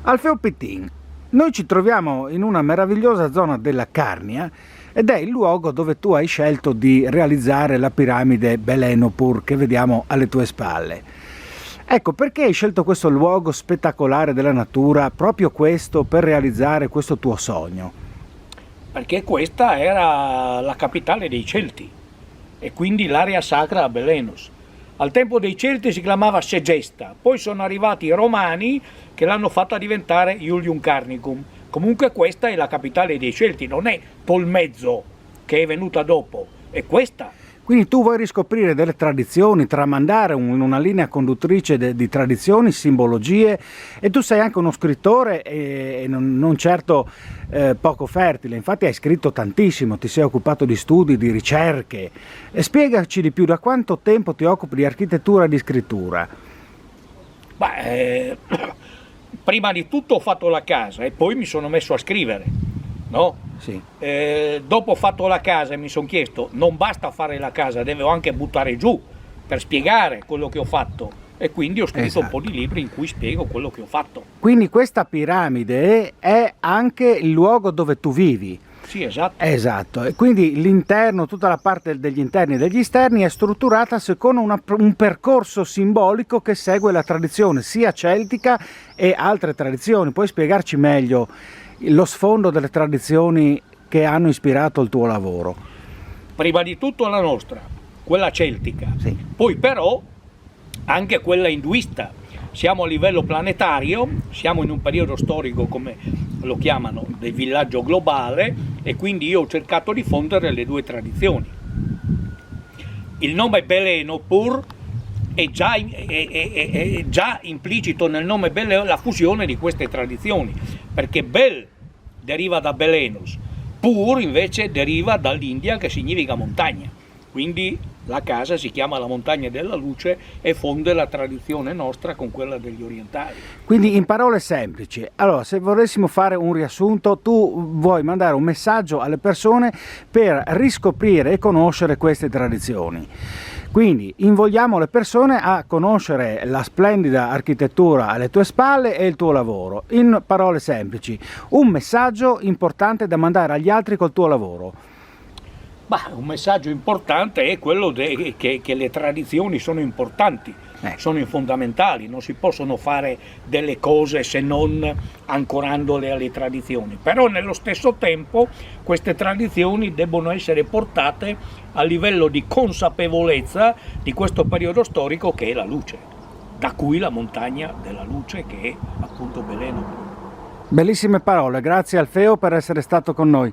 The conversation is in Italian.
Alfeo Pittin, noi ci troviamo in una meravigliosa zona della Carnia ed è il luogo dove tu hai scelto di realizzare la piramide Belenopur che vediamo alle tue spalle. Ecco, perché hai scelto questo luogo spettacolare della natura, proprio questo, per realizzare questo tuo sogno? Perché questa era la capitale dei Celti e quindi l'area sacra a Belenus. Al tempo dei Celti si chiamava Segesta, poi sono arrivati i Romani che l'hanno fatta diventare Iulium Carnicum. Comunque questa è la capitale dei Celti, non è Tolmezzo che è venuta dopo, è questa. Quindi tu vuoi riscoprire delle tradizioni, tramandare una linea conduttrice di tradizioni, simbologie, e tu sei anche uno scrittore e non certo poco fertile, infatti hai scritto tantissimo, ti sei occupato di studi, di ricerche. E spiegaci di più, da quanto tempo ti occupi di architettura e di scrittura? Prima di tutto ho fatto la casa e poi mi sono messo a scrivere, no? Sì. Dopo ho fatto la casa e mi sono chiesto, non basta fare la casa, devo anche buttare giù per spiegare quello che ho fatto, e quindi ho scritto un po' di libri in cui spiego quello che ho fatto. Quindi questa piramide è anche il luogo dove tu vivi. Sì, esatto. Esatto, e quindi l'interno, tutta la parte degli interni e degli esterni è strutturata secondo un percorso simbolico che segue la tradizione sia celtica e altre tradizioni. Puoi spiegarci meglio lo sfondo delle tradizioni che hanno ispirato il tuo lavoro? Prima di tutto la nostra, quella celtica, Sì. Poi però anche quella induista. Siamo a livello planetario, siamo in un periodo storico, come lo chiamano, del villaggio globale, e quindi io ho cercato di fondere le due tradizioni. Il nome Belenopur è già implicito nel nome Bel, la fusione di queste tradizioni, perché Bel deriva da Belenus, Pur invece deriva dall'India, che significa montagna. Quindi la casa si chiama la montagna della luce e fonde la tradizione nostra con quella degli orientali. Quindi in parole semplici, allora se volessimo fare un riassunto, tu vuoi mandare un messaggio alle persone per riscoprire e conoscere queste tradizioni. Quindi invogliamo le persone a conoscere la splendida architettura alle tue spalle e il tuo lavoro. In parole semplici, un messaggio importante da mandare agli altri col tuo lavoro. Un messaggio importante è quello che le tradizioni sono importanti, sono fondamentali, non si possono fare delle cose se non ancorandole alle tradizioni, però nello stesso tempo queste tradizioni debbono essere portate a livello di consapevolezza di questo periodo storico che è la luce, da cui la montagna della luce che è appunto Belenopur. Bellissime parole, grazie Alfeo per essere stato con noi.